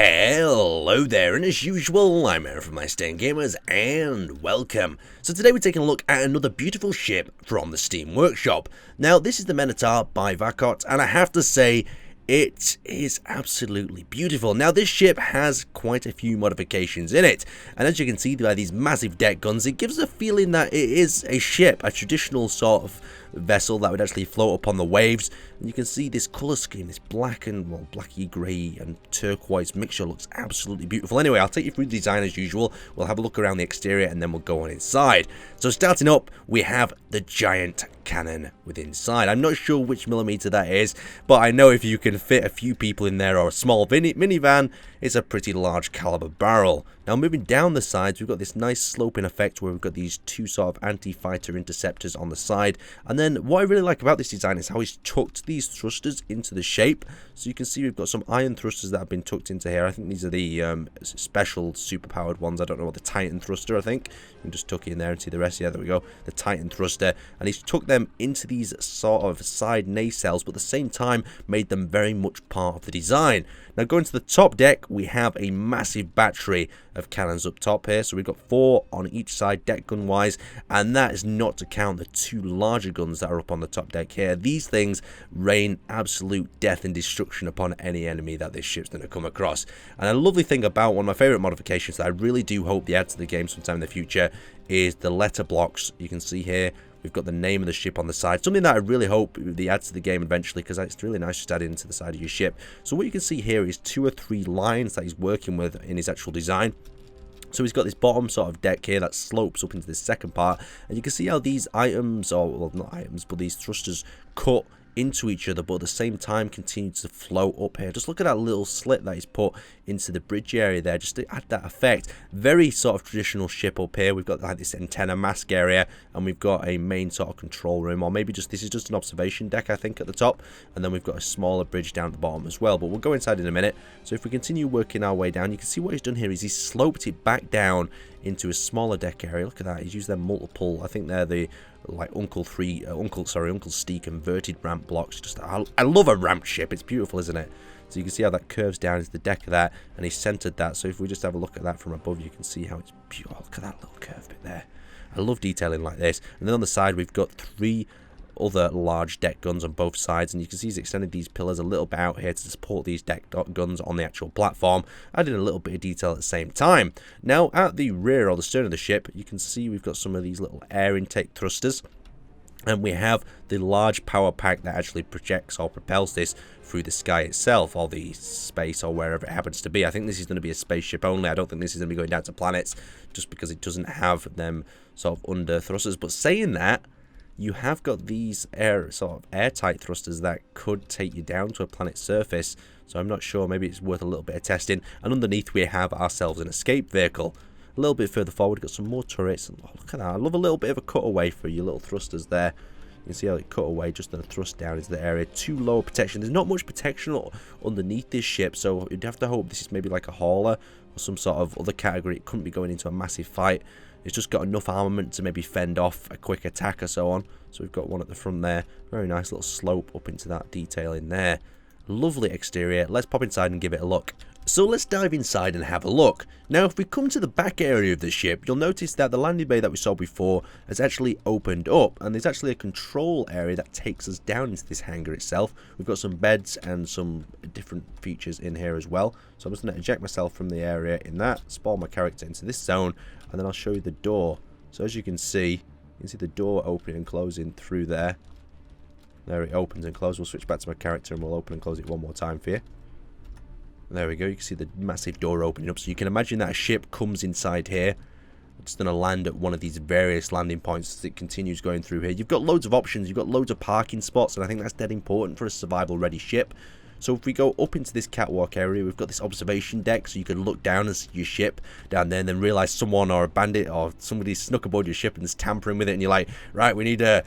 Hello there, and as usual, I'm Aaron from My Stand Gamers, and welcome. So today we're taking a look at another beautiful ship from the Steam Workshop. Now, this is the Minotaur by VIBC, and I have to say, it is absolutely beautiful. Now, this ship has quite a few modifications in it, and as you can see by these massive deck guns, it gives a feeling that it is a ship, a traditional sort of vessel that would actually float upon the waves. And you can see this colour scheme, this black and, well, blacky grey and turquoise mixture looks absolutely beautiful. Anyway, I'll take you through the design as usual. We'll have a look around the exterior and then we'll go on inside. So starting up, we have the giant cannon within inside. I'm not sure which millimeter that is, but I know if you can fit a few people in there or a small minivan, it's a pretty large caliber barrel. Now moving down the sides, we've got this nice sloping effect where we've got these two sort of anti-fighter interceptors on the side. And then what I really like about this design is how he's tucked these thrusters into the shape. So you can see we've got some iron thrusters that have been tucked into here. I think these are the special super powered ones. I don't know what the Titan thruster, I think. You can just tuck it in there and see the rest. Yeah, there we go. The Titan thruster. And he's tucked them into these sort of side nacelles, but at the same time made them very much part of the design. Now going to the top deck, we have a massive battery of cannons up top here. So we've got 4 on each side deck gun wise, and that is not to count the 2 larger guns that are up on the top deck here. These things rain absolute death and destruction upon any enemy that this ship's going to come across. And a lovely thing about one of my favourite modifications that I really do hope they add to the game sometime in the future is the letter blocks. You can see here we've got the name of the ship on the side. Something that I really hope they add to the game eventually, because it's really nice just adding into the side of your ship. So what you can see here is 2 or 3 lines that he's working with in his actual design. So he's got this bottom sort of deck here that slopes up into this second part, and you can see how these items, or well, not items, but these thrusters cut into each other, but at the same time continue to flow up here. Just look at that little slit that he's put into the bridge area there, just to add that effect. Very sort of traditional ship up here. We've got like this antenna mask area, and we've got a main sort of control room, or maybe just this is just an observation deck, I think, at the top, and then we've got a smaller bridge down at the bottom as well. But we'll go inside in a minute. So if we continue working our way down, you can see what he's done here is he's sloped it back down into a smaller deck area. Look at that. He's used them multiple, I think they're the like Uncle Steve converted ramp blocks. Just I love a ramp ship. It's beautiful, isn't it? So you can see how that curves down into the deck of that, and he centered that. So if we just have a look at that from above, you can see how it's beautiful. Oh, look at that little curve bit there. I love detailing like this. And then on the side, we've got 3 other large deck guns on both sides, and you can see he's extended these pillars a little bit out here to support these deck guns on the actual platform, adding a little bit of detail at the same time. Now at the rear or the stern of the ship, you can see we've got some of these little air intake thrusters, and we have the large power pack that actually projects or propels this through the sky itself, or the space, or wherever it happens to be. I think this is going to be a spaceship only. I don't think this is going to be going down to planets, just because it doesn't have them sort of under thrusters. But saying that, you have got these airtight thrusters that could take you down to a planet's surface. So I'm not sure, maybe it's worth a little bit of testing. And underneath we have ourselves an escape vehicle. A little bit further forward, we've got some more turrets. And, oh, look at that. I love a little bit of a cutaway for your little thrusters there. You can see how it cut away, just then thrust down into the area. 2 lower protection. There's not much protection underneath this ship, so you'd have to hope this is maybe like a hauler or some sort of other category. It couldn't be going into a massive fight. It's just got enough armament to maybe fend off a quick attack or so on. So we've got one at the front there. Very nice little slope up into that detail in there. Lovely exterior. Let's pop inside and give it a look. So let's dive inside and have a look. Now if we come to the back area of the ship, you'll notice that the landing bay that we saw before has actually opened up, and there's actually a control area that takes us down into this hangar itself. We've got some beds and some different features in here as well. So I'm just going to eject myself from the area in that, spawn my character into this zone, and then I'll show you the door. So as you can see the door opening and closing through there. There it opens and closes. We'll switch back to my character and we'll open and close it one more time for you. There we go. You can see the massive door opening up. So you can imagine that a ship comes inside here. It's going to land at one of these various landing points as it continues going through here. You've got loads of options. You've got loads of parking spots, and I think that's dead important for a survival-ready ship. So if we go up into this catwalk area, we've got this observation deck, so you can look down and see your ship down there and then realise someone or a bandit or somebody snuck aboard your ship and is tampering with it, and you're like, right, we need an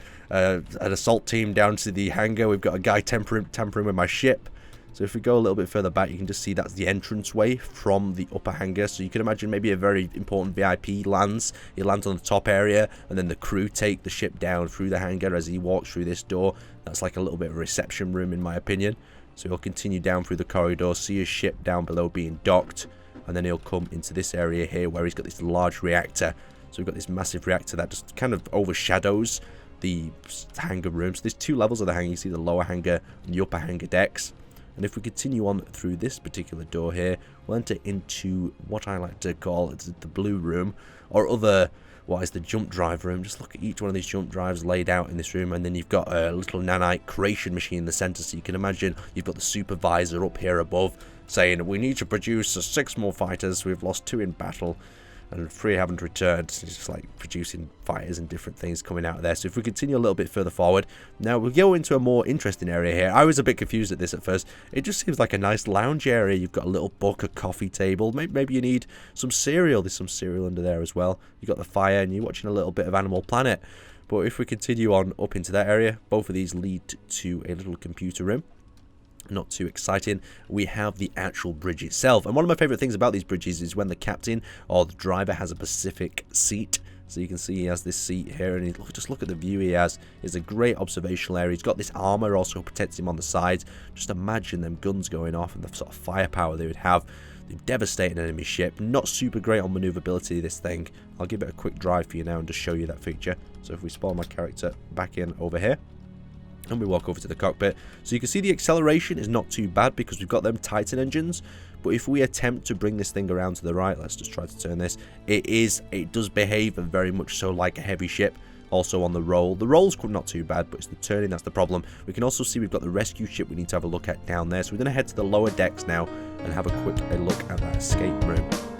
assault team down to the hangar. We've got a guy tampering with my ship. So if we go a little bit further back, you can just see that's the entranceway from the upper hangar. So you can imagine maybe a very important VIP lands. He lands on the top area, and then the crew take the ship down through the hangar as he walks through this door. That's like a little bit of a reception room, in my opinion. So he'll continue down through the corridor, see his ship down below being docked, and then he'll come into this area here where he's got this large reactor. So we've got this massive reactor that just kind of overshadows the hangar room. So there's two levels of the hangar. You see the lower hangar and the upper hangar decks. And if we continue on through this particular door here, we'll enter into what I like to call the blue room, or other, what is the jump drive room. Just look at each one of these jump drives laid out in this room, and then you've got a little nanite creation machine in the center. So you can imagine you've got the supervisor up here above saying, we need to produce 6 more fighters. We've lost 2 in battle and 3 haven't returned. It's just like producing fighters and different things coming out of there. So if we continue a little bit further forward, now we'll go into a more interesting area here. I was a bit confused at this at first. It just seems like a nice lounge area. You've got a little book, a coffee table. Maybe you need some cereal. There's some cereal under there as well. You've got the fire and you're watching a little bit of Animal Planet. But if we continue on up into that area, both of these lead to a little computer room. Not too exciting. We have the actual bridge itself, and one of my favorite things about these bridges is when the captain or the driver has a specific seat. So you can see he has this seat here, and just look at the view he has. It's a great observational area. He's got this armor also protects him on the sides. Just imagine them guns going off and the sort of firepower they would have. They've devastated an enemy ship. Not super great on maneuverability, this thing. I'll give it a quick drive for you now and just show you that feature. So if we spawn my character back in over here, and we walk over to the cockpit, so you can see the acceleration is not too bad because we've got them Titan engines. But if we attempt to bring this thing around to the right, let's just try to turn this, it does behave very much so like a heavy ship. Also on the roll, the roll's not too bad, but it's the turning that's the problem. We can also see we've got the rescue ship we need to have a look at down there. So we're going to head to the lower decks now and have a quick look at that escape room.